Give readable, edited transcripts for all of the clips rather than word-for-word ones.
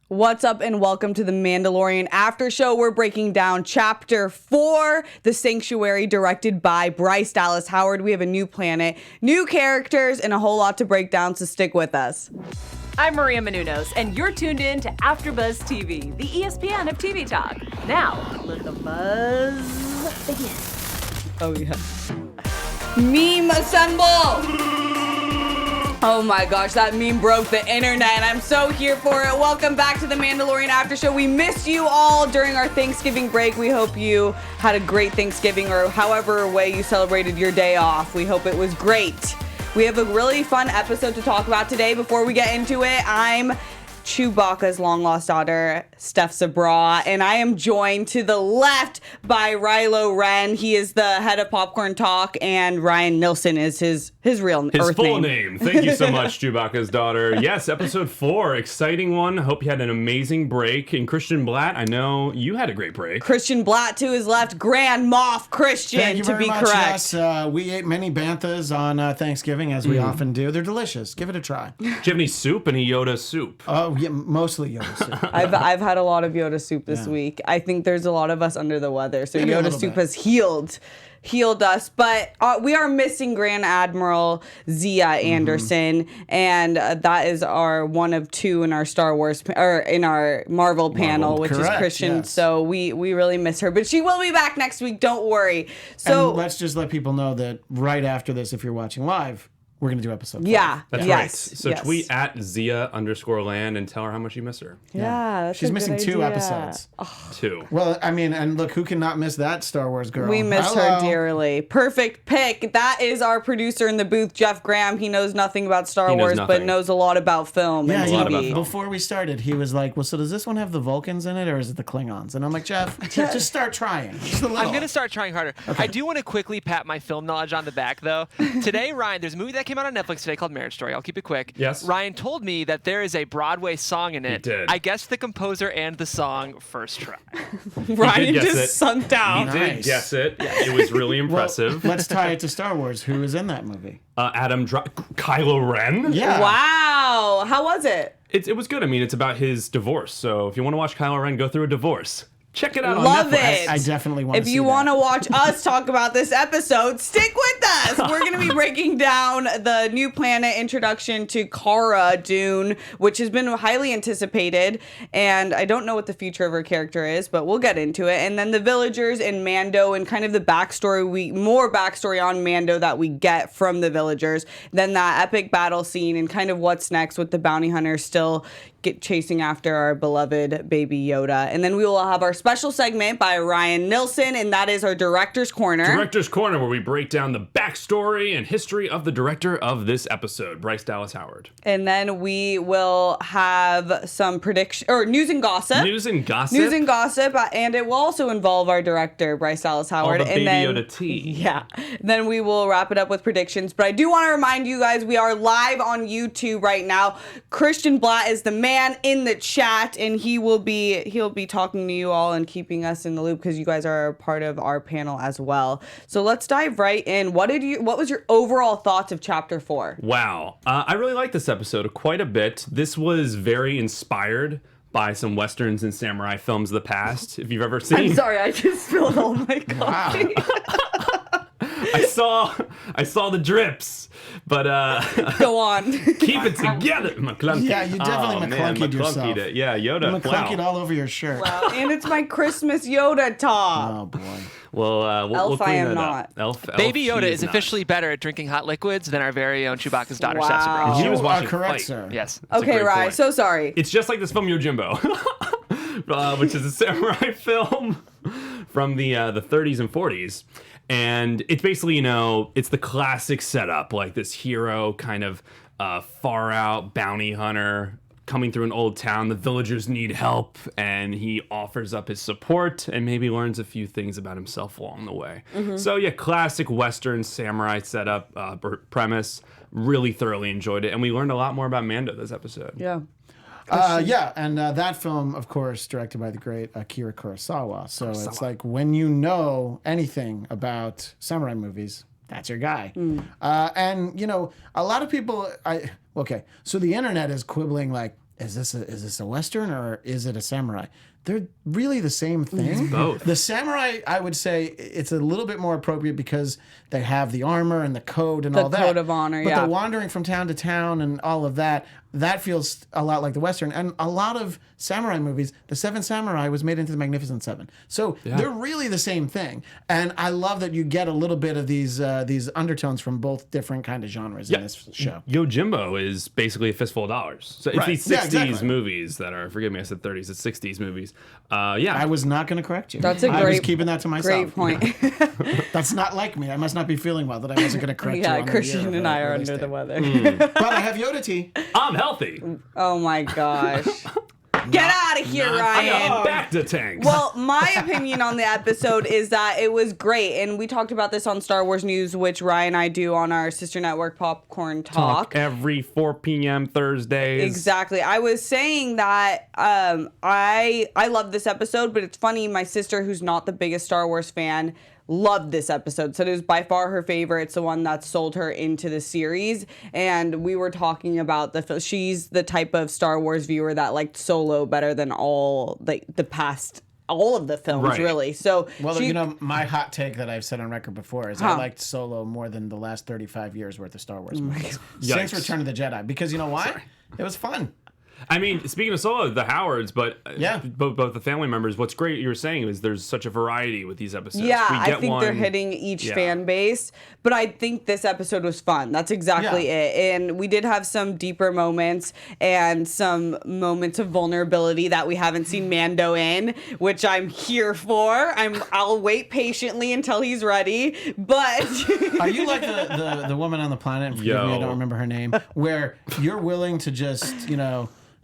What's up and welcome to the Mandalorian After Show. We're breaking down Chapter 4, The Sanctuary, directed by Bryce Dallas Howard. We have a new planet, new characters, and a whole lot to break down, so stick with us. I'm Maria Menounos, and you're tuned in to AfterBuzz TV, the ESPN of TV talk. Now, let the buzz begin. Oh, yeah. Meme assemble! Oh my gosh, that meme broke the internet, and I'm so here for it. Welcome back to the Mandalorian After Show. We missed you all during our Thanksgiving break. We hope you had a great Thanksgiving or however way you celebrated your day off. We hope it was great. We have a really fun episode to talk about today. Before we get into it, I'm Chewbacca's long-lost daughter, Steph Sabraw, and I am joined to the left by Rilo Wren. He is the head of Popcorn Talk, and Ryan Nilsen is his real His Earth full name. name. Thank you so much, Chewbacca's daughter. Yes, episode 4, exciting one. Hope you had an amazing break. And Christian Bladt, I know you had a great break. Christian Bladt to his left, Grand Moff Christian, Thank you to very be much. correct. Yes, we ate many banthas on Thanksgiving, as we often do. They're delicious. Give it a try. Do you have any soup? Any Yoda soup? Oh, yeah, mostly Yoda soup. I've had a lot of Yoda soup this week. I think there's a lot of us under the weather, so Maybe a Yoda little soup bit. has healed us. But we are missing Grand Admiral Zia Anderson, and that is our one of two in our Star Wars or in our Marvel panel, which Correct, is Christian. yes. So we really miss her, but she will be back next week. Don't worry. So And let's just let people know that right after this, if you're watching live, we're going to do episode 5. yeah, That's yes, right. So yes. tweet at Zia_land and tell her how much you miss her. Yeah, that's She's a missing good 2 idea. episodes. 2. Well, I mean, and look, who cannot miss that Star Wars girl? We miss her Hello. dearly. Perfect pick. That is our producer in the booth, Jeff Graham. He knows nothing about Star He knows Wars, but nothing. knows a lot about film Yeah, and you know, lot about TV. film. before we started, he was like, well, so does this one have the Vulcans in it, or is it the Klingons? And I'm like, Jeff, just start trying. Just a little. I'm going to start trying harder. I do want to quickly pat my film knowledge on the back, though. Today, Ryan, there's a movie that came out on Netflix today called Marriage Story. I'll keep it quick. Yes. Ryan told me that there is a Broadway song in it. did. I guessed the composer and the song first try. Ryan guess just it. sunk He down. did Nice. guess it. It was really Well, impressive. let's tie it to Star Wars. Who is in that movie? Kylo Ren? Yeah. Wow. How was it? It was good. I mean, it's about his divorce. So if you want to watch Kylo Ren go through a divorce, check it out Love on Netflix. it. I definitely want to If see you that. want to watch us talk about this episode, stick with us. We're going to be breaking down the new planet introduction to Cara Dune, which has been highly anticipated. And I don't know what the future of her character is, but we'll get into it. And then the villagers and Mando and kind of the backstory, more backstory on Mando that we get from the villagers. Then that epic battle scene and kind of what's next with the bounty hunter still chasing after our beloved baby Yoda. And then we will have our special segment by Ryan Nilsen, and that is our Director's Corner. Director's Corner, where we break down the backstory and history of the director of this episode, Bryce Dallas Howard. And then we will have some prediction or news and gossip. News and gossip. News and gossip, and it will also involve our director, Bryce Dallas Howard. All the and Baby then, Yoda tea. Yeah. Then we will wrap it up with predictions. But I do want to remind you guys, we are live on YouTube right now. Christian Bladt is the man in the chat, and he'll be talking to you all and keeping us in the loop because you guys are a part of our panel as well. So let's dive right in. What was your overall thoughts of Chapter 4? Wow. I really like this episode quite a bit. This was very inspired by some westerns and samurai films of the past, if you've ever seen. I'm sorry, I just spilled all my coffee. I saw the drips, but Go on. keep it together, McClunky. Yeah, you definitely McClunkied yourself. It. Yeah, Yoda. McClunkied Wow. all over your shirt. Wow. And it's my Christmas Yoda top. Oh, boy. Well, we'll Elf, I clean am that not. up. Elf, Baby she Yoda is not. officially better at drinking hot liquids than our very own Chewbacca's daughter, Wow. Steph Sabraw. He was You are watching correct, Fight. sir. Yes. That's a Okay, great Rye, point. so sorry. It's just like this film Yojimbo, which is a samurai film from the 30s and 40s. And it's basically, it's the classic setup, like this hero kind of far out bounty hunter coming through an old town. The villagers need help, and he offers up his support and maybe learns a few things about himself along the way. So yeah, classic Western samurai setup, premise. Really thoroughly enjoyed it, and we learned a lot more about Mando this episode. Yeah. And that film, of course, directed by the great Akira Kurosawa. So it's like when you know anything about samurai movies, that's your guy. And, a lot of people, so the internet is quibbling like, is this a Western or is it a samurai? They're really the same thing. It's both. The samurai, I would say, it's a little bit more appropriate because they have the armor and the code and all that. The code of honor, but yeah. the wandering from town to town and all of that feels a lot like the Western. And a lot of samurai movies, The Seven Samurai was made into The Magnificent Seven. So they're really the same thing. And I love that you get a little bit of these undertones from both different kind of genres in this show. Yojimbo is basically a fistful of dollars. So it's these 60s exactly. movies that are, forgive me, I said 30s, it's 60s movies. I was not going to correct you. That's a I was great- keeping that to myself. Great point. That's not like me. I must not be feeling well that I wasn't going to correct you. Yeah, on the Christian year of, and I are release under the date. weather. But I have Yoda tea. I'm healthy. Oh my gosh. Get out of here, Ryan. Back to tanks. Well, my opinion on the episode is that it was great. And we talked about this on Star Wars News, which Ryan and I do on our sister network, Popcorn Talk. every 4 p.m. Thursdays. Exactly. I was saying that I love this episode, but it's funny. My sister, who's not the biggest Star Wars fan, loved this episode. Said it was by far her favorite. It's the one that sold her into the series. And we were talking about she's the type of Star Wars viewer that liked Solo better than all the past. All of the films, Right. really. So, Well, my hot take that I've said on record before is I liked Solo more than the last 35 years worth of Star Wars movies. Since Yikes. Return of the Jedi. Because you know why? It was fun. I mean, speaking of Solo, the Howards, but both the family members, what's great you were saying is there's such a variety with these episodes. yeah, We I get think they're one- hitting each fan base, but I think this episode was fun. That's exactly it. And we did have some deeper moments and some moments of vulnerability that we haven't seen Mando in, which I'm here for. I'll wait patiently until he's ready, but Are you like the woman on the planet, and forgive me, I don't remember her name, where you're willing to just,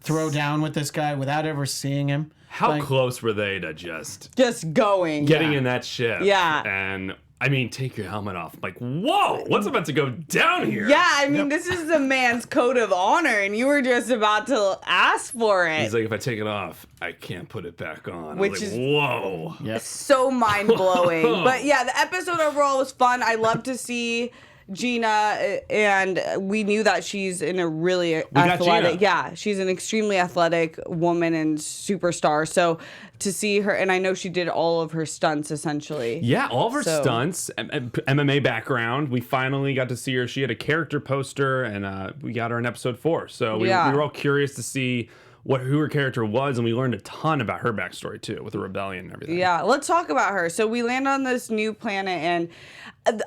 throw down with this guy without ever seeing him? How close were they to just going. getting in that ship? Yeah. And, I mean, take your helmet off. Like, whoa, what's about to go down here? Yeah, I mean, this is a man's code of honor, and you were just about to ask for it. He's like, if I take it off, I can't put it back on. Which I was is- like, whoa. Yep. So mind-blowing. But yeah, the episode overall was fun. I love to see Gina, and we knew that she's in a really athletic. Gina. Yeah, she's an extremely athletic woman and superstar. So to see her, and I know she did all of her stunts essentially. Yeah, all of her So- stunts, MMA background. We finally got to see her. She had a character poster, and we got her in episode 4. So we were all curious to see who her character was, and we learned a ton about her backstory too, with the rebellion and everything. Yeah, let's talk about her. So we land on this new planet, and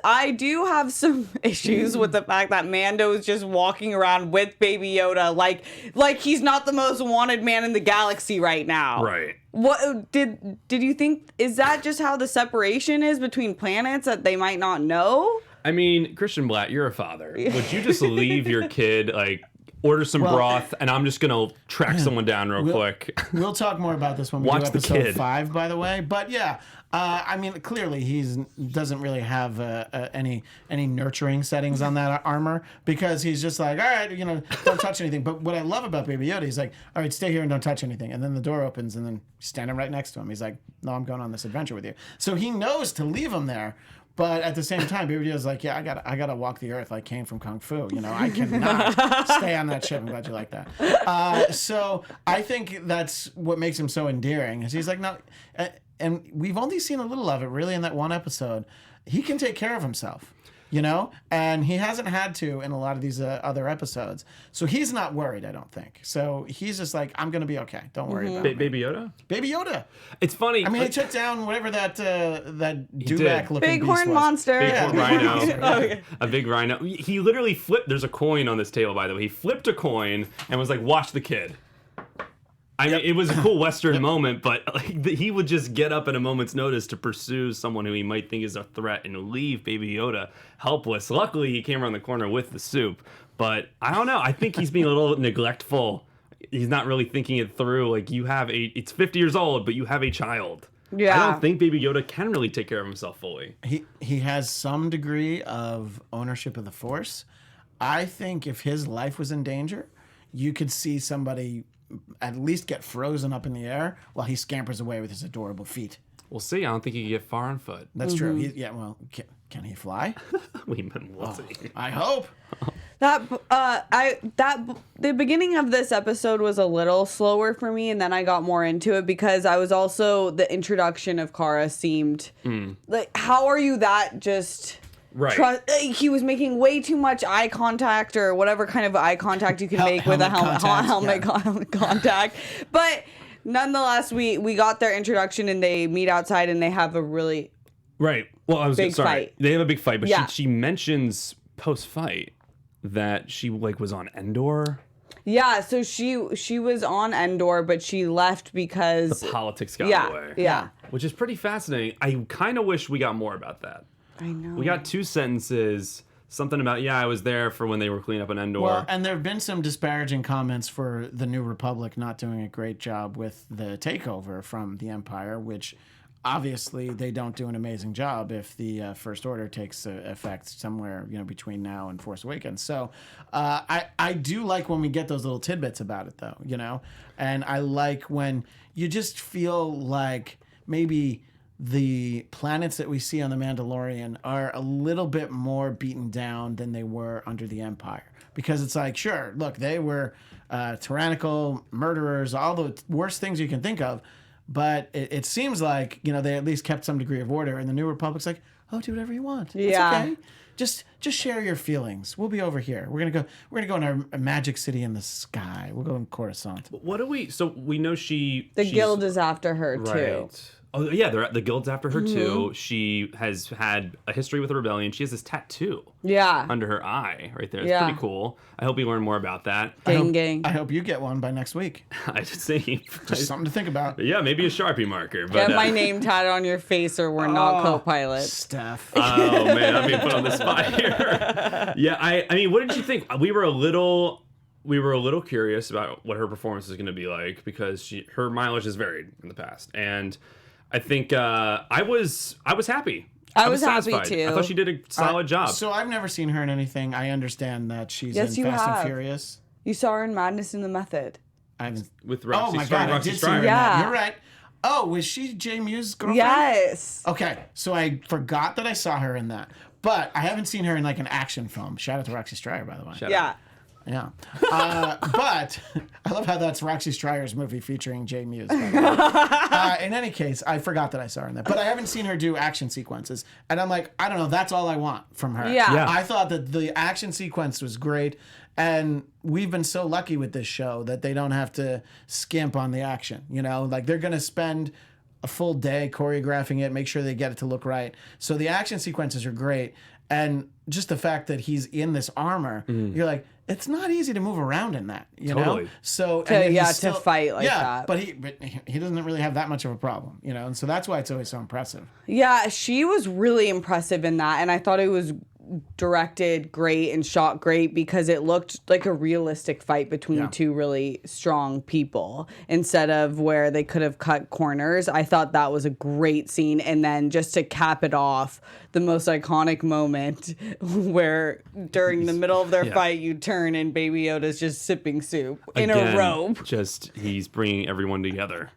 I do have some issues with the fact that Mando is just walking around with Baby Yoda, like he's not the most wanted man in the galaxy right now. Right. What did you think? Is that just how the separation is between planets that they might not know? I mean, Christian Bladt, you're a father. Would you just leave your kid, order some broth, and I'm just gonna track someone down real quick? We'll talk more about this when we Watch do the episode kid. 5, by the way. But yeah, I mean, clearly he doesn't really have any nurturing settings on that armor, because he's just like, all right, don't touch anything. But what I love about Baby Yoda, he's like, all right, stay here and don't touch anything. And then the door opens, and then standing right next to him, he's like, no, I'm going on this adventure with you. So he knows to leave him there. But at the same time, Baby Yoda's like, yeah, I gotta walk the earth like Kane from Kung Fu. I cannot stay on that ship. I'm glad you like that. So I think that's what makes him so endearing. Is he's like, no, and we've only seen a little of it really in that one episode. He can take care of himself. And he hasn't had to in a lot of these other episodes. So he's not worried, I don't think. So he's just like, I'm going to be okay. Don't worry about it. Baby Yoda? Baby Yoda. It's funny. I mean, he took down whatever that dewback looking Bighorn beast was. monster. Big Yeah. rhino. A big rhino. He literally flipped. There's a coin on this table, by the way. He flipped a coin and was like, watch the kid. I mean, it was a cool Western moment, but he would just get up at a moment's notice to pursue someone who he might think is a threat and leave Baby Yoda helpless. Luckily, he came around the corner with the soup. But I don't know. I think he's being a little neglectful. He's not really thinking it through. It's 50 years old, but you have a child. Yeah. I don't think Baby Yoda can really take care of himself fully. He has some degree of ownership of the Force. I think if his life was in danger, you could see somebody at least get frozen up in the air while he scampers away with his adorable feet. We'll see. I don't think he can get far on foot. That's true. Can he fly? We'll see. I hope. The beginning of this episode was a little slower for me, and then I got more into it because I was also the introduction of Cara seemed like, how are you that just Right. he was making way too much eye contact or whatever kind of eye contact you can make with a helmet contact. But nonetheless, we got their introduction and they meet outside and they have a really Right. Well, I was big sorry. fight. They have a big fight, but Yeah. she mentions post-fight that she like was on Endor. Yeah, so she was on Endor, but she left because The politics got in the way. Yeah. Which is pretty fascinating. I kind of wish we got more about that. I know. We got 2 sentences. Something about, I was there for when they were cleaning up an Endor. Well, and there have been some disparaging comments for the New Republic not doing a great job with the takeover from the Empire, which obviously they don't do an amazing job if the First Order takes effect somewhere between now and Force Awakens. So I do like when we get those little tidbits about it, though, and I like when you just feel like maybe the planets that we see on The Mandalorian are a little bit more beaten down than they were under the Empire. Because it's like, sure, look, they were tyrannical, murderers, all the worst things you can think of. But it seems like, they at least kept some degree of order. And the New Republic's like, oh, do whatever you want. Yeah. It's okay. Just share your feelings. We'll be over here. We're gonna go in our magic city in the sky. We'll go in Coruscant. What do we... So we know she's guild is after her, too. Right. Oh, yeah, the guild's after her, too. She has had a history with the rebellion. She has this tattoo under her eye right there. It's pretty cool. I hope we learn more about that. Gang. I hope you get one by next week. I just think... Just something to think about. Yeah, maybe a Sharpie marker. But, Get my name tatted on your face or we're not co-pilots. Steph. Oh, man, I'm being put on the spot here. Yeah, I mean, what did you think? We were a little curious about what her performance is going to be like because her mileage has varied in the past. And I think I was happy. I was happy satisfied. too. I thought she did a solid job. So I've never seen her in anything. I understand that she's Yes, in you Fast have. and Furious. You saw her in Madness in the Method. I haven't. With Roxy Oh my Stryer. god, I Roxy did see her. In Stryer. that. Yeah. You're right. Oh, was she Jay Muse's girlfriend? Yes. Okay, so I forgot that I saw her in that, but I haven't seen her in like an action film. Shout out to Roxy Stryer, by the way. Shout Yeah. Yeah. But I love how that's Roxy Stryer's movie featuring Jay Muse. By the way. In any case, I forgot that I saw her in that. But I haven't seen her do action sequences. And I'm like, I don't know, that's all I want from her. Yeah. I thought that the action sequence was great. And we've been so lucky with this show that they don't have to skimp on the action. Like they're going to spend a full day choreographing it, make sure they get it to look right. So the action sequences are great. And just the fact that he's in this armor, you're like, it's not easy to move around in that, Totally. So To fight like that. But he doesn't really have that much of a problem, and so that's why it's always so impressive. Yeah, she was really impressive in that, and I thought it was directed great and shot great because it looked like a realistic fight between two really strong people instead of where they could have cut corners. I thought that was a great scene. And then just to cap it off, the most iconic moment where during the middle of their fight you turn and Baby Yoda's just sipping soup in a robe. Just he's bringing everyone together.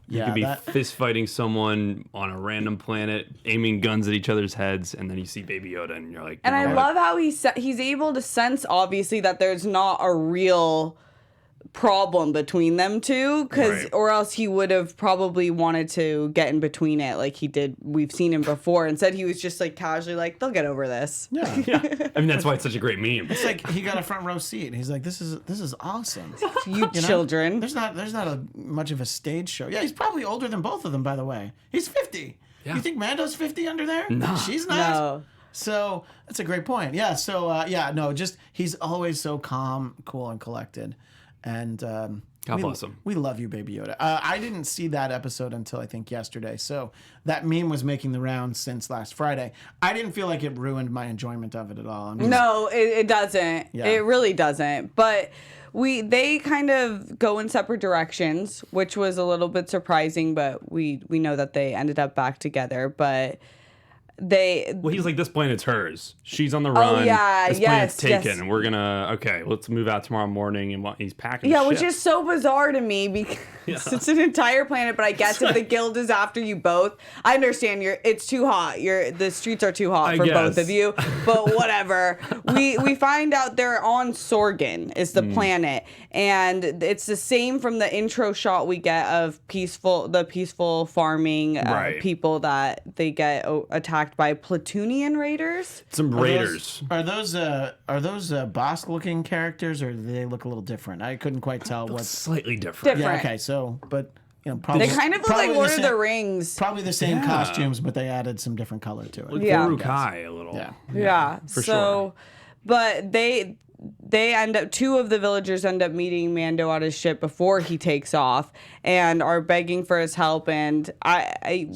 You Yeah, could be that- fist fighting someone on a random planet, aiming guns at each other's heads, and then you see Baby Yoda, and you're like, And I what? love how he's able to sense, obviously, that there's not a real problem between them two, Right. or else he would have probably wanted to get in between it like he did. We've seen him before. Instead, he was just like casually like, they'll get over this. Yeah. I mean, that's why it's such a great meme. It's like he got a front row seat. He's like, this is awesome. You children. There's not much of a stage show. Yeah, he's probably older than both of them, by the way. He's 50. Yeah. You think Mando's 50 under there? No. She's not. No. So that's a great point. Yeah. So just he's always so calm, cool, and collected. And God bless him. We love you, Baby Yoda. I didn't see that episode until I think yesterday. So that meme was making the rounds since last Friday. I didn't feel like it ruined my enjoyment of it at all. I mean, No, it doesn't. Yeah. It really doesn't. But they kind of go in separate directions, which was a little bit surprising, but we know that they ended up back together. But Well, he's like, this planet's hers. She's on the run. yeah, this yes, planet's taken, yes. and we're gonna let's move out tomorrow morning. And he's packing. Yeah, the which ship. is so bizarre to me because It's an entire planet, but I guess if the guild is after you both, I understand it's too hot. The streets are too hot for both of you, but whatever. We find out they're on Sorgan is the planet, and it's the same from the intro shot we get of the peaceful farming people that they get attacked by Platoonian raiders. Some raiders. Are those Bosk-looking characters, or do they look a little different? I couldn't quite tell what. Slightly different. Yeah, okay, so, but, probably. They kind of look like Lord of the Rings. Probably the same costumes, but they added some different color to it. Like Uruk-hai a little. Yeah. For sure. But they end up, 2 of the villagers end up meeting Mando on his ship before he takes off and are begging for his help. And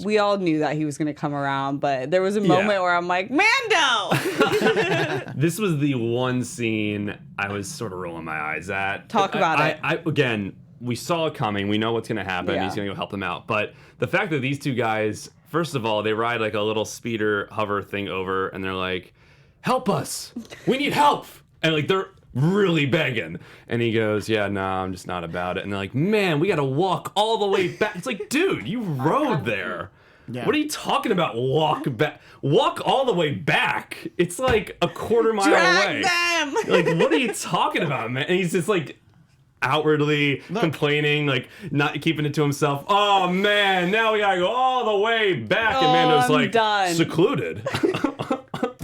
we all knew that he was going to come around, but there was a moment where I'm like, Mando! This was the one scene I was sort of rolling my eyes at. Talk about it. Again, we saw it coming. We know what's going to happen. Yeah. He's going to go help them out. But the fact that these 2 guys, first of all, they ride like a little speeder hover thing over, and they're like, help us. We need help. And like they're really begging. And he goes, yeah, no, I'm just not about it. And they're like, man, we got to walk all the way back. It's like, dude, you rode there. Yeah. What are you talking about? Walk back. Walk all the way back. It's like a quarter mile away. Them. Like, what are you talking about, man? And he's just like outwardly complaining, like not keeping it to himself. Oh man, now we gotta go all the way back. And Mando's like done. Secluded.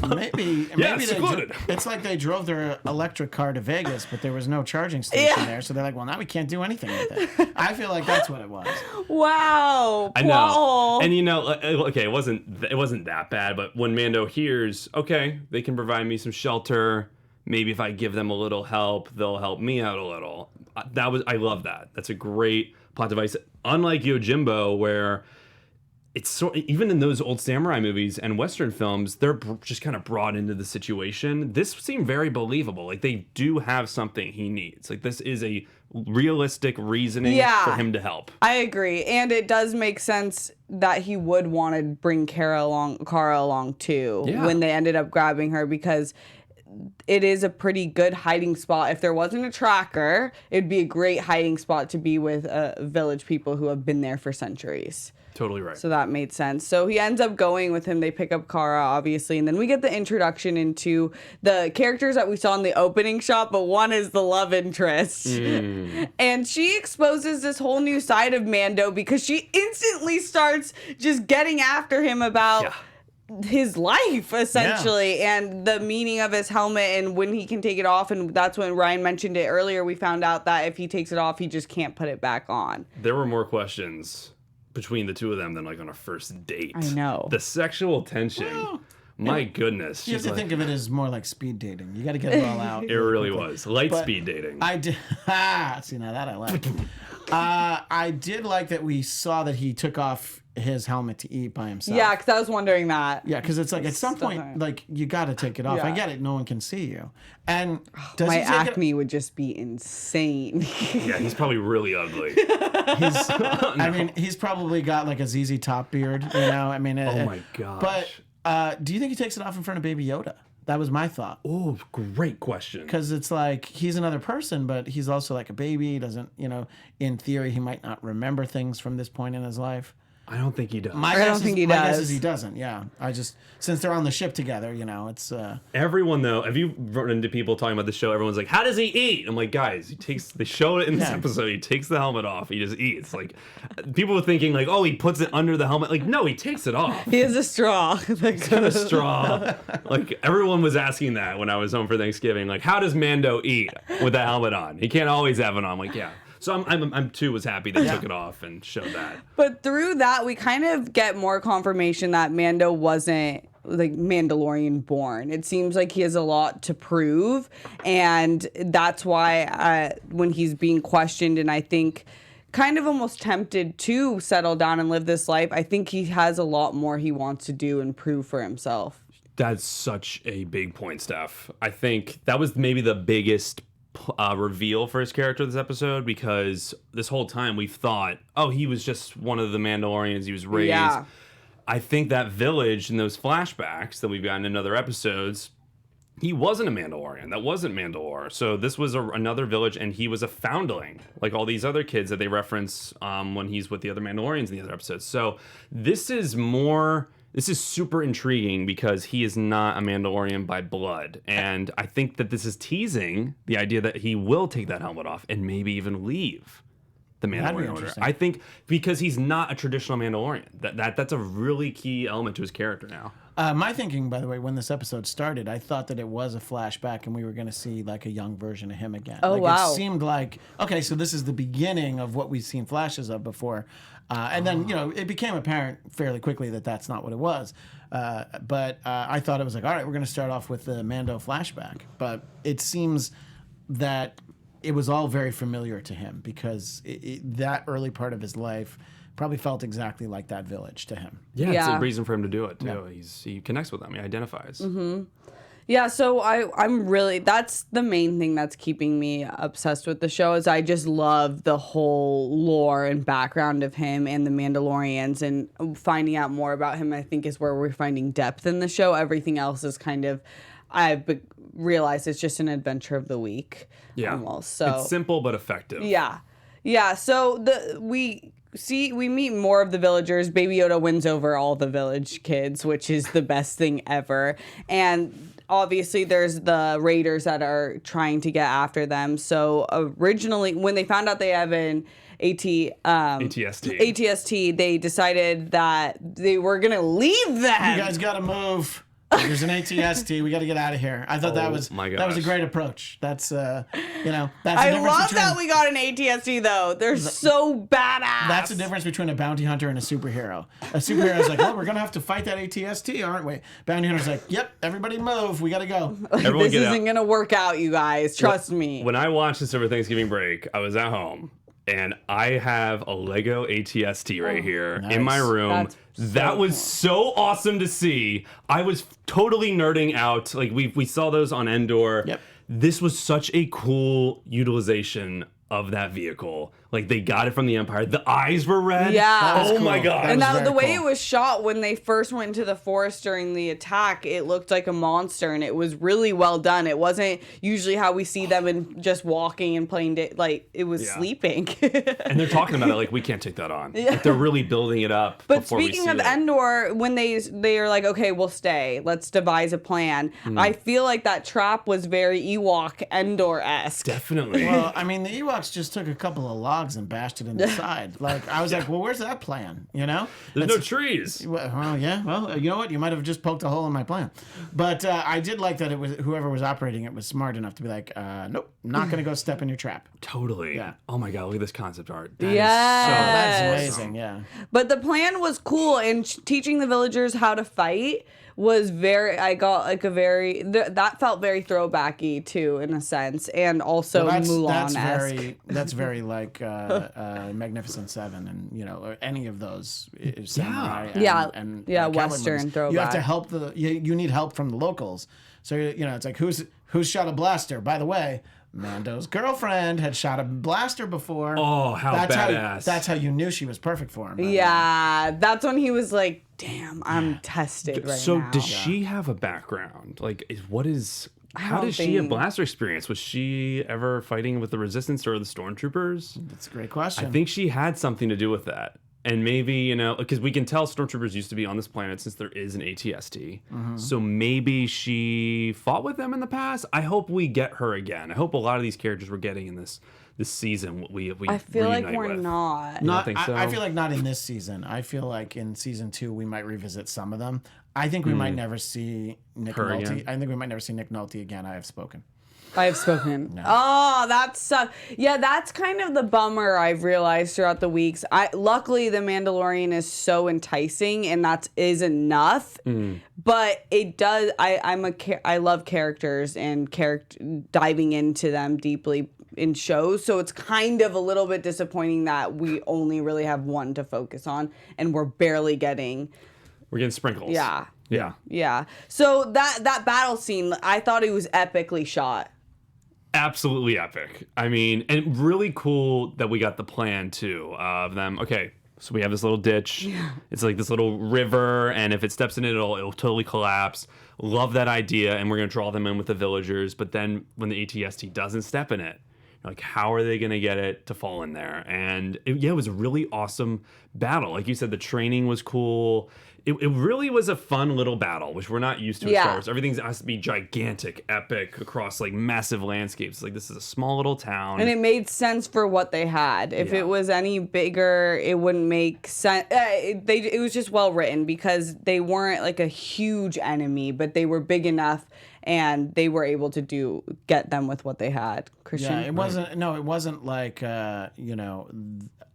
Maybe it's like they drove their electric car to Vegas, but there was no charging station there, so they're like, well, now we can't do anything with it. I feel like that's what it was. Wow. I know. And okay, it wasn't that bad, but when Mando hears, okay, they can provide me some shelter, maybe if I give them a little help, they'll help me out a little. I love that. That's a great plot device. Unlike Yojimbo, where it's even in those old samurai movies and Western films, they're just kind of brought into the situation. This seemed very believable. Like they do have something he needs. Like this is a realistic reasoning for him to help. I agree, and it does make sense that he would want to bring Cara along too when they ended up grabbing her, because it is a pretty good hiding spot. If there wasn't a tracker, it'd be a great hiding spot to be with village people who have been there for centuries. Totally right. So that made sense. So he ends up going with him. They pick up Cara, obviously. And then we get the introduction into the characters that we saw in the opening shot, but one is the love interest. And she exposes this whole new side of Mando because she instantly starts just getting after him about his life, essentially, and the meaning of his helmet and when he can take it off. And that's when Ryan mentioned it earlier. We found out that if he takes it off, he just can't put it back on. There were more questions between the 2 of them than like on a first date. I know. The sexual tension. My goodness. You have to think of it as more like speed dating. You got to get it all out. It really was. Light speed dating. I did. See, now that I like. I did like that we saw that he took off his helmet to eat by himself. Yeah, because I was wondering that. Yeah, because it's like at some point, like you got to take it off. I get it. No one can see you. And does my he take acne would just be insane. Yeah, he's probably really ugly. I mean, he's probably got like a ZZ Top beard, you know? I mean, oh my gosh. But do you think he takes it off in front of Baby Yoda? That was my thought. Oh, great question. Because it's like he's another person, but he's also like a baby. He doesn't, in theory, he might not remember things from this point in his life. I don't think he does. I don't think he does. My guess is he doesn't, yeah. Since they're on the ship together, it's... Everyone, though, have you run into people talking about the show? Everyone's like, how does he eat? I'm like, guys, they show it in this episode. He takes the helmet off. He just eats. Like, people were thinking, like, oh, he puts it under the helmet. Like, no, he takes it off. He has a straw. He's got a straw. Like, everyone was asking that when I was home for Thanksgiving. Like, how does Mando eat with that helmet on? He can't always have it on. I'm like, yeah. So I'm too was happy they took it off and showed that. But through that, we kind of get more confirmation that Mando wasn't like Mandalorian born. It seems like he has a lot to prove, and that's why when he's being questioned, and I think kind of almost tempted to settle down and live this life, I think he has a lot more he wants to do and prove for himself. That's such a big point, Steph. I think that was maybe the biggest reveal for his character this episode, because this whole time we've thought, oh, he was just one of the Mandalorians, he was raised. Yeah. I think that village and those flashbacks that we've gotten in other episodes he wasn't a Mandalorian. That wasn't Mandalore. So this was another village, and he was a foundling, like all these other kids that they reference when he's with the other Mandalorians in the other episodes. So this is super intriguing because he is not a Mandalorian by blood. And I think that this is teasing the idea that he will take that helmet off and maybe even leave the Mandalorian Order. I think because he's not a traditional Mandalorian. That's a really key element to his character now. My thinking, by the way, when this episode started, I thought that it was a flashback and we were going to see like a young version of him again. Oh, wow. It seemed like, okay, so this is the beginning of what we've seen flashes of before. And then, it became apparent fairly quickly that that's not what it was. But I thought it was like, all right, we're going to start off with the Mando flashback. But it seems that it was all very familiar to him because that early part of his life probably felt exactly like that village to him. Yeah, it's Yeah. a reason for him to do it, too. Yeah. He connects with them. He identifies. Yeah, so I'm really, that's the main thing that's keeping me obsessed with the show is I just love the whole lore and background of him and the Mandalorians, and finding out more about him I think is where we're finding depth in the show. Everything else is kind of, I've realized it's just an adventure of the week. Yeah. Almost. So It's simple but effective. Yeah. Yeah, so we meet more of the villagers. Baby Yoda wins over all the village kids, which is the best thing ever. And obviously there's the raiders that are trying to get after them. So originally, when they found out they have an ATST, they decided that they were going to leave them. You guys got to move. There's an ATST. We got to get out of here. I thought that was a great approach. That's that's the I difference love between, that we got an ATST though. They're so badass. That's the difference between a bounty hunter and a superhero. A superhero is like, well, we're gonna have to fight that ATST, aren't we? Bounty hunter's like, yep, everybody move. We got to go. Everyone This get isn't out. gonna work out, you guys. Trust me. When I watched this over Thanksgiving break, I was at home, and I have a Lego ATST right here in my room. That's That so was cool. so awesome to see. I was totally nerding out. Like we saw those on Endor. Yep. This was such a cool utilization of that vehicle. Like they got it from the Empire. The eyes were red. Yeah. That was Oh my cool. god. And was that, very the way cool. it was shot when they first went into the forest during the attack, it looked like a monster, and it was really well done. It wasn't usually how we see them in just walking and playing, like it was Yeah. sleeping. And they're talking about it like we can't take that on. Like, they're really building it up. But before we speaking see of it. Endor, when they are like, okay, we'll stay. Let's devise a plan. I feel like that trap was very Ewok Endor-esque. Definitely. Well, I mean, the Ewoks just took a couple of logs and bashed it in the side. Like, I was like, well, where's that plan? You know? There's no trees. Well, yeah. Well, you know what? You might have just poked a hole in my plan. But I did like that it was whoever was operating it was smart enough to be like, nope, not going to go step in your trap. Totally. Yeah. Oh my god, look at this concept art. That is Yes. so That's Yes. amazing. Yeah. But the plan was cool, and teaching the villagers how to fight was very. I got like a very that felt very throwbacky too, in a sense, and also Mulan-esque. That's very like Magnificent Seven, and or any of those samurai. Yeah. and Yeah, cavalry Western movies. throwback. You have to help you need help from the locals. So it's like who's shot a blaster? By the way, Mando's girlfriend had shot a blaster before. Oh, how badass. That's how you knew she was perfect for him. by the way. Yeah, that's when he was like, "Damn, I'm tested right So now." does she have a background? Like, how don't does she have think- blaster experience? Was she ever fighting with the Resistance or the Stormtroopers? That's a great question. I think she had something to do with that. And maybe, because we can tell Stormtroopers used to be on this planet since there is an ATST. So maybe she fought with them in the past. I hope we get her again. I hope a lot of these characters we're getting in this season we I feel like reunite we're with. not. You don't think so? I feel like not in this season. I feel like in season 2 we might revisit some of them. I think we might never see Nick Her Nolte. again? I think we might never see Nick Nolte again. I have spoken. I have spoken. Oh, that's that's kind of the bummer I've realized throughout the weeks. Luckily the Mandalorian is so enticing, and that is enough. But it does. I love characters and diving into them deeply in shows. So it's kind of a little bit disappointing that we only really have one to focus on, and we're barely getting. We're getting sprinkles. Yeah. Yeah. Yeah. So that battle scene, I thought it was epically shot. Absolutely epic. I mean, and really cool that we got the plan too of them. Okay, So we have this little ditch. It's like this little river, and if it steps in it, it'll totally collapse. Love that idea, and we're gonna draw them in with the villagers. But then when the ATST doesn't step in it, like, how are they gonna get it to fall in there? And it was a really awesome battle. Like you said, the training was cool. It really was a fun little battle, which we're not used to in Star Wars. Everything has to be gigantic, epic, across like massive landscapes. Like, this is a small little town. And it made sense for what they had. If it was any bigger, it wouldn't make sense. It was just well written because they weren't like a huge enemy, but they were big enough and they were able to get them with what they had. Christian? Yeah, it wasn't like,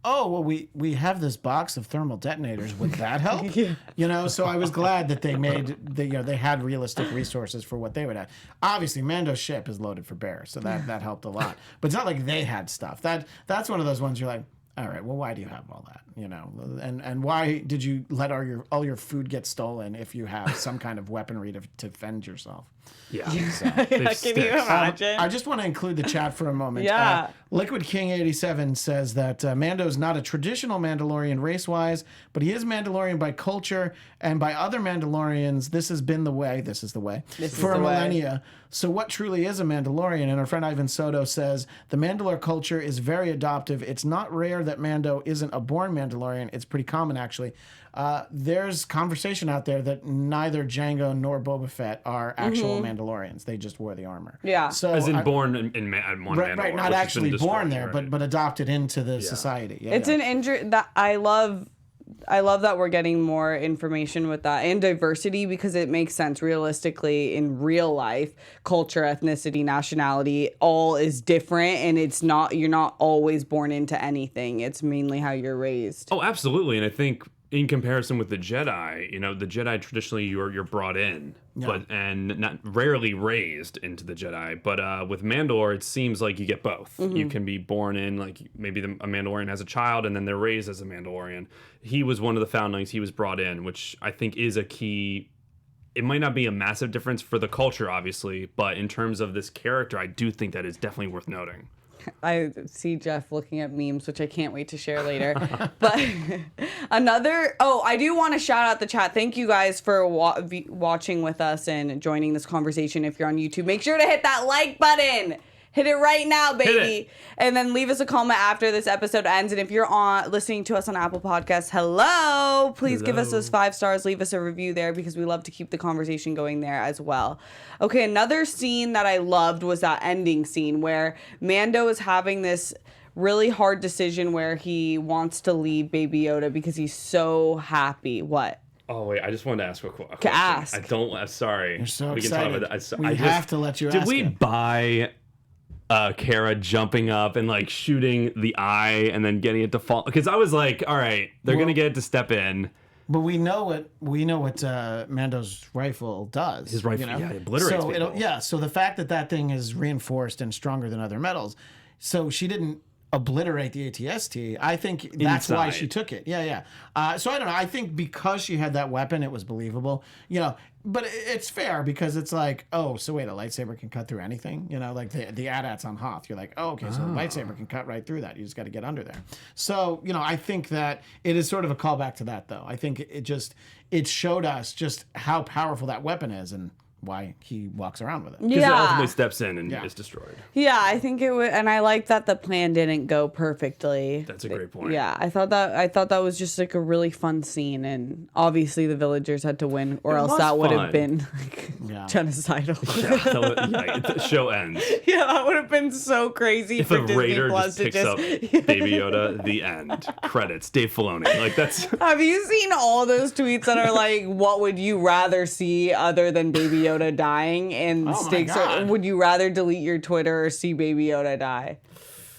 oh, well, we have this box of thermal detonators. Would that help? So I was glad that they had realistic resources for what they would have. Obviously, Mando's ship is loaded for bear, so that helped a lot. But it's not like they had stuff. That's one of those ones you're like, all right, well, why do you have all that? And why did you let all your food get stolen if you have some kind of weaponry to defend yourself? Yeah. Can you imagine? I just want to include the chat for a moment. Yeah. Liquid King 87 says that Mando's not a traditional Mandalorian race-wise, but he is Mandalorian by culture, and by other Mandalorians, this has been the way. This is the way for millennia. So what truly is a Mandalorian? And our friend Ivan Soto says the Mandalore culture is very adoptive. It's not rare that Mando isn't a born Mandalorian. It's pretty common, actually. There's conversation out there that neither Jango nor Boba Fett are actual Mandalorians. They just wore the armor. Yeah. So as in born in one Mandalore. Right, not actually born there, but adopted into the society. Yeah, it's an that I love that we're getting more information with that and diversity because it makes sense realistically in real life. Culture, ethnicity, nationality, all is different, and you're not always born into anything. It's mainly how you're raised. Oh, absolutely. And I think in comparison with the Jedi, the Jedi traditionally you're brought in, and not rarely raised into the Jedi. But with Mandalore, it seems like you get both. You can be born in, like maybe a Mandalorian as a child, and then they're raised as a Mandalorian. He was one of the foundlings. He was brought in, which I think is a key. It might not be a massive difference for the culture, obviously, but in terms of this character, I do think that is definitely worth noting. I see Jeff looking at memes, which I can't wait to share later. But I do want to shout out the chat. Thank you guys for watching with us and joining this conversation. If you're on YouTube, make sure to hit that like button. Hit it right now, baby. And then leave us a comment after this episode ends. And if you're listening to us on Apple Podcasts, please give us those 5 stars. Leave us a review there because we love to keep the conversation going there as well. Okay, another scene that I loved was that ending scene where Mando is having this really hard decision where he wants to leave Baby Yoda because he's so happy. What? Oh, wait, I just wanted to ask a question. Ask. I'm sorry. You're so we excited. Can talk about that. We have to let you ask. Did we buy Cara jumping up and like shooting the eye and then getting it to fall? Because I was like, all right, they're gonna get it to step in. But we know what Mando's rifle does. His rifle, it obliterates people. So the fact that thing is reinforced and stronger than other metals, so she didn't obliterate the ATST. I think that's why she took it. So I don't know. I think because she had that weapon, it was believable. But it's fair because it's like, oh, so wait, a lightsaber can cut through anything? Like the AT-ATs on Hoth. You're like, oh, okay, so the lightsaber can cut right through that. You just got to get under there. So, I think that it is sort of a callback to that, though. I think it showed us just how powerful that weapon is and why he walks around with it. Because it ultimately steps in and is destroyed. Yeah, I think it would, and I like that the plan didn't go perfectly. That's a great point. Yeah, I thought that was just like a really fun scene, and obviously the villagers had to win, or else that would have been like genocidal. The show ends. Yeah, that would have been so crazy. If for a Disney raider Plus just picks up Baby Yoda, the end. Credits. Dave Filoni. Like that's. Have you seen all those tweets that are like, "What would you rather see other than Baby Yoda dying?" And stakes are, would you rather delete your Twitter or see Baby Yoda die?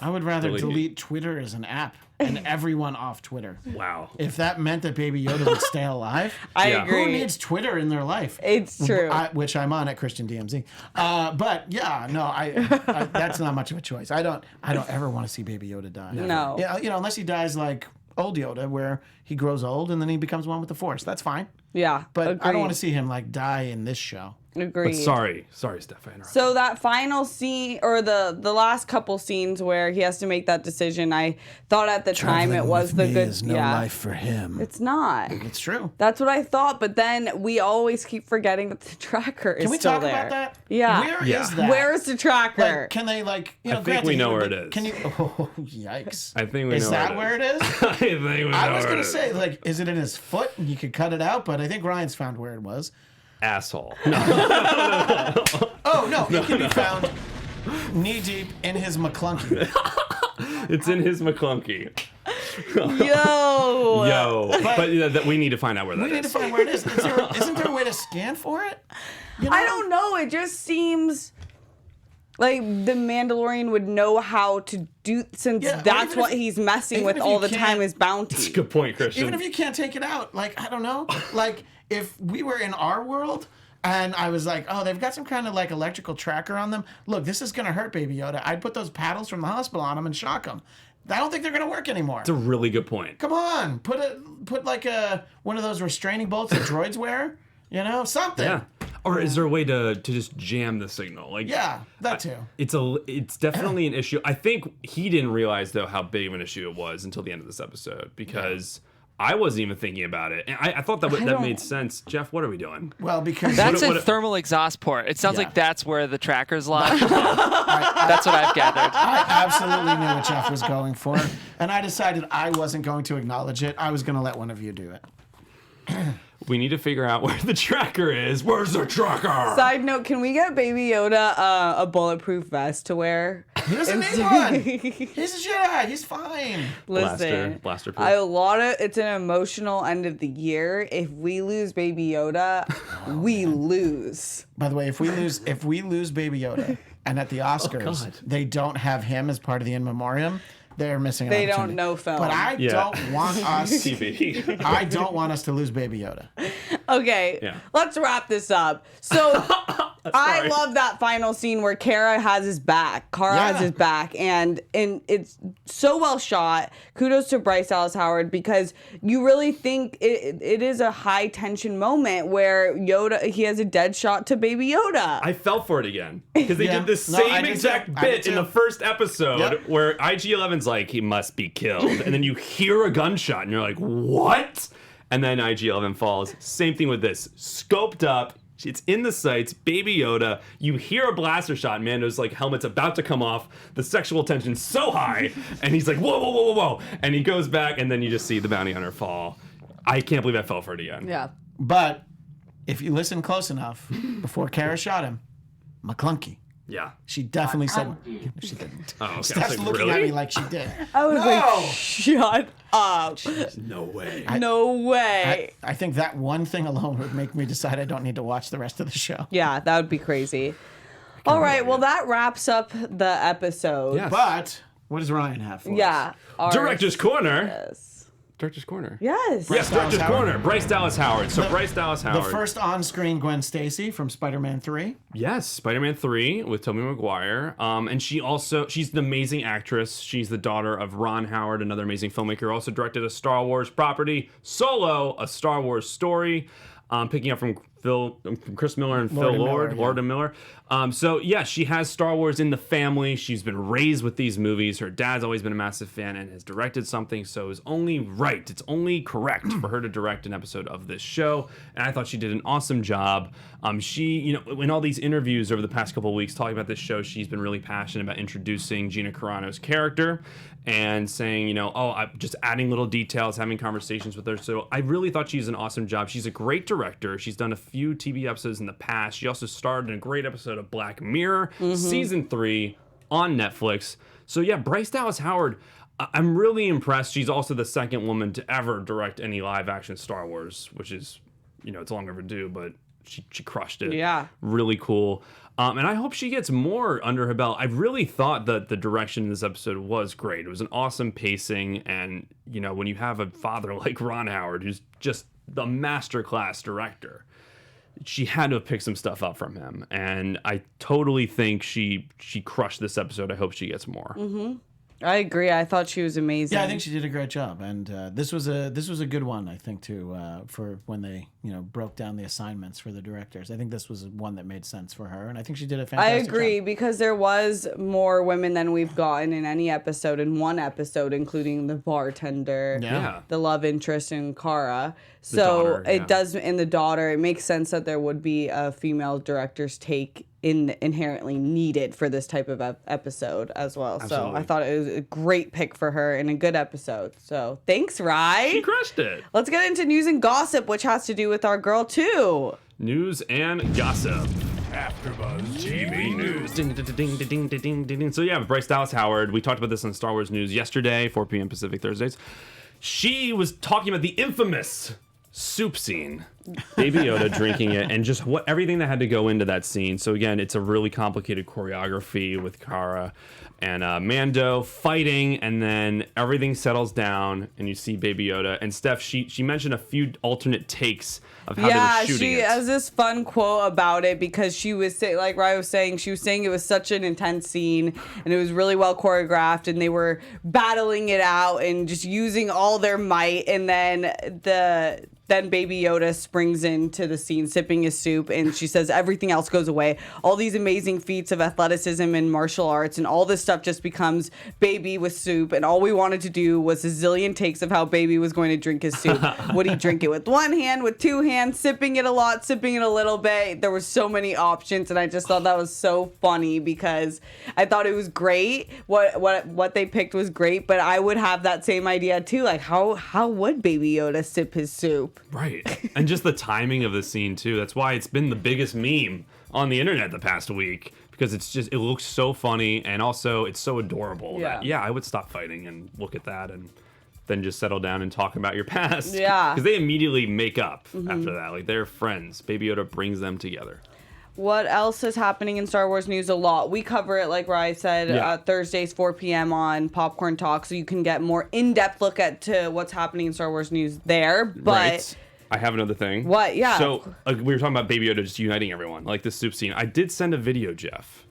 I would rather delete Twitter as an app and everyone off Twitter. Wow. If that meant that Baby Yoda would stay alive, I agree. Who needs Twitter in their life? It's true. Which I'm on at Christian DMZ. But yeah, no, I that's not much of a choice. I don't ever want to see Baby Yoda die. No. Yeah, unless he dies like old Yoda, where he grows old and then he becomes one with the Force. That's fine. Yeah, but agreed. I don't want to see him like die in this show. Agreed. But sorry, Steph. I interrupted. So that final scene, or the last couple scenes where he has to make that decision, I thought at the time it was the good. Is no life for him. It's not. It's true. That's what I thought, but then we always keep forgetting that the tracker is Can we still talk there. about that? Yeah. Where Yeah. is that? Where is the tracker? Like, can they like? You know, I think we know where it is. Can you? Oh, yikes! I think we is know that where where it is? I think we know I was where gonna it say, is. like, is it in his foot? And you could cut it out, but I think Ryan's found where it was. Asshole. Oh no, it can be found knee deep in his McClunky. It's in his McClunky. Yo. Yo. But that we need to find out where that We need to is. find where it is. Isn't there a way to scan for it? You know? I don't know. It just seems like the Mandalorian would know how to do, since Yeah, or that's even what if- he's messing even with if all you the time can't- is bounty. That's a good point, Christian. Even if you can't take it out, like, I don't know, like if we were in our world and I was like, oh, they've got some kind of like electrical tracker on them. Look, this is gonna hurt Baby Yoda. I'd put those paddles from the hospital on him and shock him. I don't think they're gonna work anymore. It's a really good point. Come on, put like one of those restraining bolts that droids wear. You know, something. Yeah. Or is there a way to just jam the signal? Like, Yeah, that too. It's definitely an issue. I think he didn't realize though how big of an issue it was until the end of this episode, because I wasn't even thinking about it, and I thought that made sense. Jeff, what are we doing? Well, because That's What- a what- thermal exhaust port. It sounds Yeah. like that's where the tracker's lie. That's what I've gathered. I absolutely knew what Jeff was going for, and I decided I wasn't going to acknowledge it. I was going to let one of you do it. We need to figure out where the tracker is. Where's the tracker? Side note, can we get Baby Yoda a bulletproof vest to wear? He doesn't need one. He's a Jedi. He's fine. Listen, Blaster proof. it's an emotional end of the year. If we lose Baby Yoda, we lose. By the way, if we lose Baby Yoda, and at the Oscars God. they don't have him as part of the in memoriam, they're missing an They opportunity. don't know film. But I Yeah. don't want us. TV. I don't want us to lose Baby Yoda. Okay, Yeah. let's wrap this up. So I Sorry. love that final scene where Cara has his back. Cara has Yeah. his back, and it's so well shot. Kudos to Bryce Dallas Howard, because you really think it is a high tension moment where he has a dead shot to Baby Yoda. I fell for it again because they Yeah. did the No, I same did exact too. I bit did in the too. first episode Yep. where IG-11's like, he must be killed, and then you hear a gunshot and you're like, what? And then IG-11 falls. Same thing with this. Scoped up. It's in the sights, Baby Yoda. You hear a blaster shot, and Mando's like helmet's about to come off. The sexual tension's so high, and he's like, whoa, whoa, whoa, whoa, whoa. And he goes back, and then you just see the bounty hunter fall. I can't believe I fell for it again. yeah. But if you listen close enough, before Cara shot him, McClunky. Yeah. She definitely said. She didn't. Oh, okay. I was Steph's like, looking at really? me like she did. I was No! like, shut up. No way. No way. I think that one thing alone would make me decide I don't need to watch the rest of the show. Yeah, that would be crazy. All right, well, that wraps up the episode. Yes. But what does Ryan have for us? Yeah. our- Director's Corner. Yes. Director's Corner. Yes. Yes, Dallas Director's Howard. Corner. Bryce Dallas Howard. So Bryce Dallas The Howard. first on-screen Gwen Stacy from Spider-Man 3. Yes, Spider-Man 3 with Tobey Maguire. And she's an amazing actress. She's the daughter of Ron Howard, another amazing filmmaker. Also directed a Star Wars property, Solo, a Star Wars story. Picking up from Chris Miller and Phil and Miller, Lord, yeah. Lord and Miller. So yeah, she has Star Wars in the family. She's been raised with these movies. Her dad's always been a massive fan and has directed something. So it's only right, it's only correct for her to direct an episode of this show. And I thought she did an awesome job. She, in all these interviews over the past couple of weeks talking about this show, she's been really passionate about introducing Gina Carano's character and saying, I'm just adding little details, having conversations with her. So I really thought she did an awesome job. She's a great director. She's done a few TV episodes in the past. She also starred in a great episode of Black Mirror, season 3 on Netflix. So yeah, Bryce Dallas Howard, I'm really impressed. She's also the second woman to ever direct any live action Star Wars, which is, it's long overdue, but she crushed it. Yeah. Really cool. And I hope she gets more under her belt. I really thought that the direction in this episode was great. It was an awesome pacing. And, when you have a father like Ron Howard, who's just the masterclass director, she had to have picked some stuff up from him. And I totally think she crushed this episode. I hope she gets more. I agree. I thought she was amazing. Yeah, I think she did a great job, and this was a good one, I think, too, for when they broke down the assignments for the directors. I think this was one that made sense for her, and I think she did a I fantastic agree job. because there was more women than we've gotten in any episode, in one episode, including the bartender, Yeah. the love interest, and Cara. So daughter, it yeah. does, in the daughter, it makes sense that there would be a female director's take inherently needed for this type of episode as well. So Absolutely. I thought it was a great pick for her and a good episode. So thanks, Rye. She crushed it. Let's get into news and gossip, which has to do with our girl too. News and gossip. AfterBuzz TV News. Ding, ding, ding, ding, ding, ding, ding, ding. So yeah, Bryce Dallas Howard. We talked about this on Star Wars News yesterday, 4 p.m. Pacific Thursdays. She was talking about the infamous soup scene. Baby Yoda drinking it, and just everything that had to go into that scene. So again, it's a really complicated choreography with Cara and Mando fighting, and then everything settles down, and you see Baby Yoda. And Steph, she mentioned a few alternate takes of how they were shooting she it. has this fun quote about it because she was saying, like Ryan was saying, she was saying it was such an intense scene and it was really well choreographed, and they were battling it out and just using all their might, and then Baby Yoda springs into the scene sipping his soup, and she says everything else goes away. All these amazing feats of athleticism and martial arts and all this stuff just becomes Baby with soup, and all we wanted to do was a zillion takes of how Baby was going to drink his soup. Would he drink it with one hand, with two hands, sipping it a lot, sipping it a little bit? There were so many options, and I just thought that was so funny because I thought it was great. What they picked was great, but I would have that same idea too. Like how would Baby Yoda sip his soup? Right. And just the timing of the scene too. That's why it's been the biggest meme on the internet the past week, because it looks so funny, and also it's so adorable that I would stop fighting and look at that and then just settle down and talk about your past. Yeah. Because they immediately make up after that. Like, they're friends. Baby Yoda brings them together. What else is happening in Star Wars news? A lot. We cover it, like Ryan said, Thursdays, 4 p.m. on Popcorn Talk, so you can get more in-depth look to what's happening in Star Wars news there. But Right. I have another thing. What? Yeah. So we were talking about Baby Yoda just uniting everyone, like this soup scene. I did send a video, Jeff.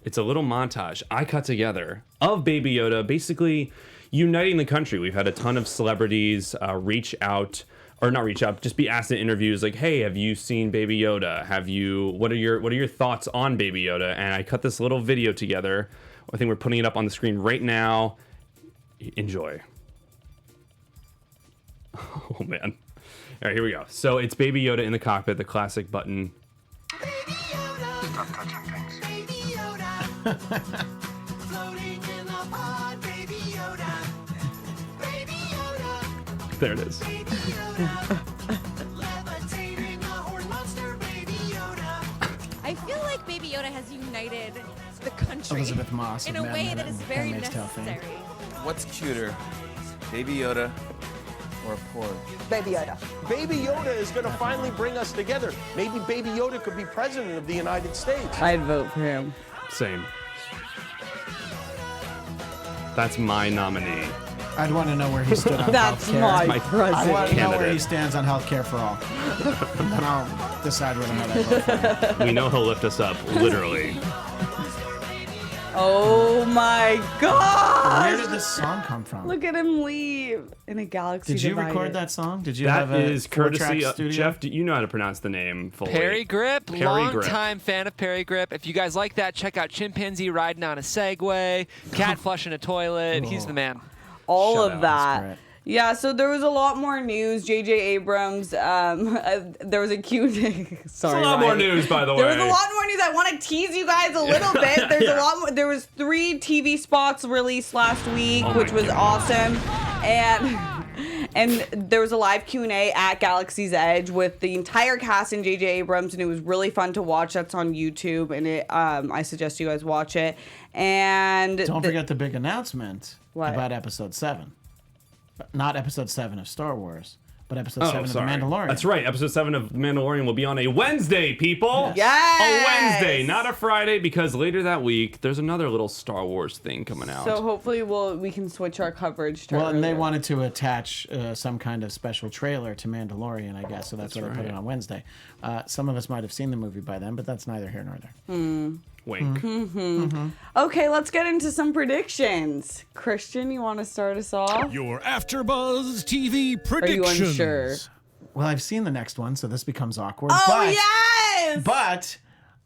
It's a little montage I cut together of Baby Yoda basically uniting the country. We've had a ton of celebrities just be asked in interviews like, hey, have you seen Baby Yoda? What are your thoughts on Baby Yoda? And I cut this little video together. I think we're putting it up on the screen right now. Enjoy. Oh man. All right, here we go. So it's Baby Yoda in the cockpit, the classic button. Baby Yoda. Stop touching things. Baby Yoda. Floating in the pod. Baby Yoda. Baby Yoda. There it is. Baby Yoda. Levitating a horn monster. Baby Yoda. I feel like Baby Yoda has united the country Elizabeth Moss in of a way Mad that Men is and very Handmaid's Tale fame. necessary. What's cuter, Baby Yoda or a porg? Baby Yoda is going to finally bring us together. Maybe Baby Yoda could be president of the United States. I'd vote for him. Same. That's my nominee. I'd want to know where he stood on That's healthcare. my I president. want to know where he candidate. stands on healthcare for all. And then I'll decide whether or not I vote for him. We know he'll lift us up, literally. Oh my gosh! Where did this song come from? Look at him leave in a galaxy Did you divided. record that song? Did you That have a is courtesy 4-track of studio? Jeff. Do you know how to pronounce the name fully? Perry Grip, Perry long Grip. time fan of Perry Grip. If you guys like that, check out Chimpanzee riding on a Segway, cat flushing a toilet. He's the man. all Shout of out. that. That's great. Yeah, so there was a lot more news. J.J. Abrams, there was a Q&A. Sorry, There's a lot more Ryan. news, by the way. There was a lot more news. I want to tease you guys a little bit. There's a lot more. There was 3 TV spots released last week, Oh my which was God. awesome. And there was a live Q&A at Galaxy's Edge with the entire cast and J.J. Abrams, and it was really fun to watch. That's on YouTube, and I suggest you guys watch it. And Don't forget the big announcement What? about Episode 7. Not Episode 7 of Star Wars, but Episode 7 Oh, of sorry. The Mandalorian. That's right. Episode 7 of Mandalorian will be on a Wednesday, people. Yes. A Wednesday, not a Friday, because later that week there's another little Star Wars thing coming out. So hopefully we can switch our coverage to Well, and they earlier. wanted to attach some kind of special trailer to Mandalorian, I guess, so that's why they put it right. on Wednesday. Some of us might have seen the movie by then, but that's neither here nor there. Wink. Okay, let's get into some predictions. Christian, you want to start us off? Your AfterBuzz TV Are you predictions. unsure? Well, I've seen the next one, so this becomes awkward. Oh, but, yes! But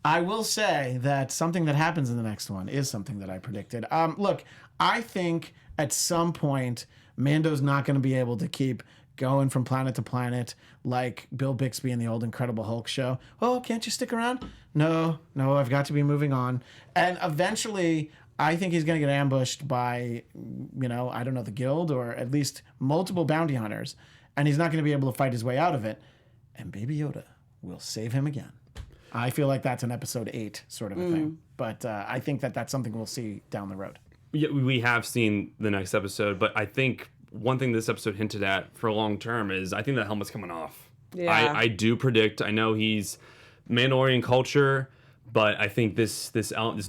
I will say that something that happens in the next one is something that I predicted. Look, I think at some point, Mando's not going to be able to keep going from planet to planet like Bill Bixby in the old Incredible Hulk show. Oh, can't you stick around? No, I've got to be moving on. And eventually, I think he's going to get ambushed by, I don't know, the guild or at least multiple bounty hunters. And he's not going to be able to fight his way out of it. And Baby Yoda will save him again. I feel like that's an episode 8 sort of a thing. But I think that that's something we'll see down the road. Yeah, we have seen the next episode, but I think one thing this episode hinted at for long term is I think that helmet's coming off. Yeah. I do predict. I know he's Mandalorian culture, but I think this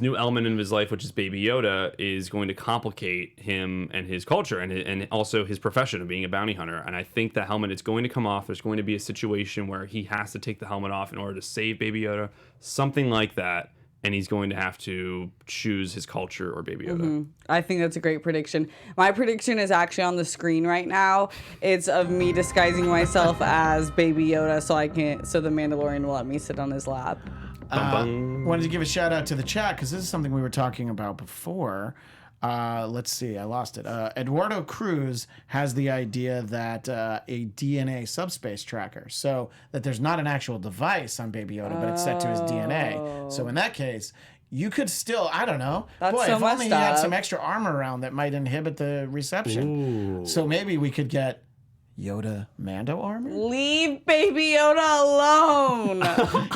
new element in his life, which is Baby Yoda, is going to complicate him and his culture and also his profession of being a bounty hunter. And I think the helmet is going to come off. There's going to be a situation where he has to take the helmet off in order to save Baby Yoda, something like that. And he's going to have to choose his culture or Baby Yoda. I think that's a great prediction. My prediction is actually on the screen right now. It's of me disguising myself as Baby Yoda so the Mandalorian will let me sit on his lap. Wanted to give a shout out to the chat because this is something we were talking about before. Let's see, I lost it. Eduardo Cruz has the idea that a DNA subspace tracker, so that there's not an actual device on Baby Yoda, but it's set to his DNA. So in that case, you could still, I don't know. That's Boy, so if only he messed had up. some extra armor around that might inhibit the reception. So maybe we could get Yoda Mando armor? Leave Baby Yoda alone.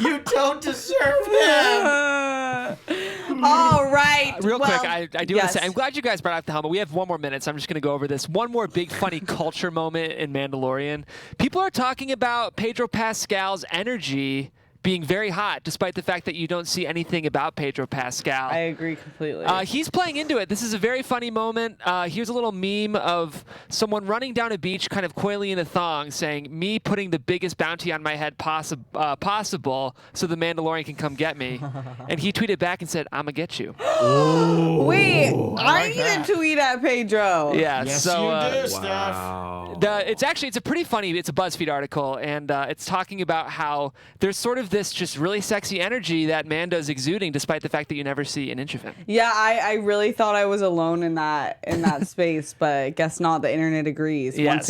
You don't deserve him. All right. Real well, quick, I do want yes. to say, I'm glad you guys brought up the helmet. We have one more minute, so I'm just going to go over this. One more big funny culture moment in Mandalorian. People are talking about Pedro Pascal's energy being very hot, despite the fact that you don't see anything about Pedro Pascal. I agree completely. He's playing into it. This is a very funny moment. Here's a little meme of someone running down a beach, kind of coyly in a thong, saying, "Me putting the biggest bounty on my head possible so the Mandalorian can come get me." And he tweeted back and said, "I'ma get you." Wait, I like need that. to tweet at Pedro. Yeah. Yes, so you do, Steph. Wow. it's a pretty funny. It's a BuzzFeed article, and it's talking about how there's sort of this just really sexy energy that Mando's exuding, despite the fact that you never see an inch of him. Yeah, I really thought I was alone in that space, but I guess not. The internet agrees Yes.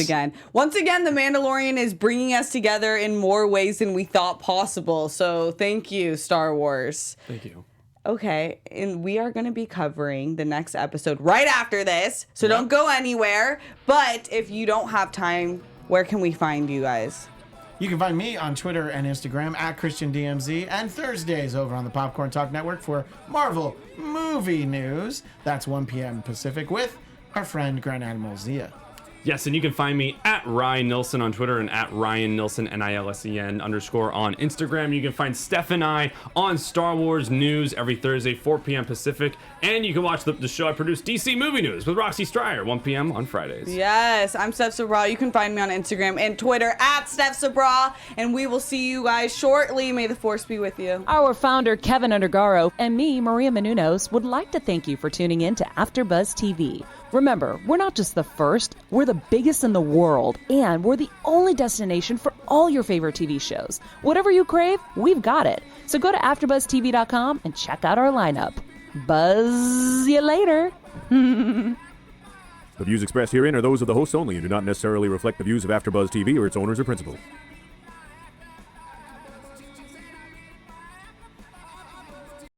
Once again, the Mandalorian is bringing us together in more ways than we thought possible. So thank you, Star Wars. Thank you. Okay, and we are going to be covering the next episode right after this, so don't go anywhere. But if you don't have time, where can we find you guys? You can find me on Twitter and Instagram at ChristianDMZ, and Thursdays over on the Popcorn Talk Network for Marvel movie news. That's 1 p.m. Pacific with our friend Grand Admiral Zia. Yes, and you can find me at Ryan Nilsen on Twitter and at Ryan Nilsen, NILSEN _ on Instagram. You can find Steph and I on Star Wars News every Thursday, 4 p.m. Pacific. And you can watch the show I produce, DC Movie News, with Roxy Stryer, 1 p.m. on Fridays. Yes, I'm Steph Sabraw. You can find me on Instagram and Twitter at Steph Sabraw, and we will see you guys shortly. May the Force be with you. Our founder, Kevin Undergaro, and me, Maria Menounos, would like to thank you for tuning in to AfterBuzz TV. Remember, we're not just the first, we're the biggest in the world, and we're the only destination for all your favorite TV shows. Whatever you crave, we've got it. So go to AfterBuzzTV.com and check out our lineup. Buzz you later. The views expressed herein are those of the hosts only and do not necessarily reflect the views of AfterBuzz TV or its owners or principals.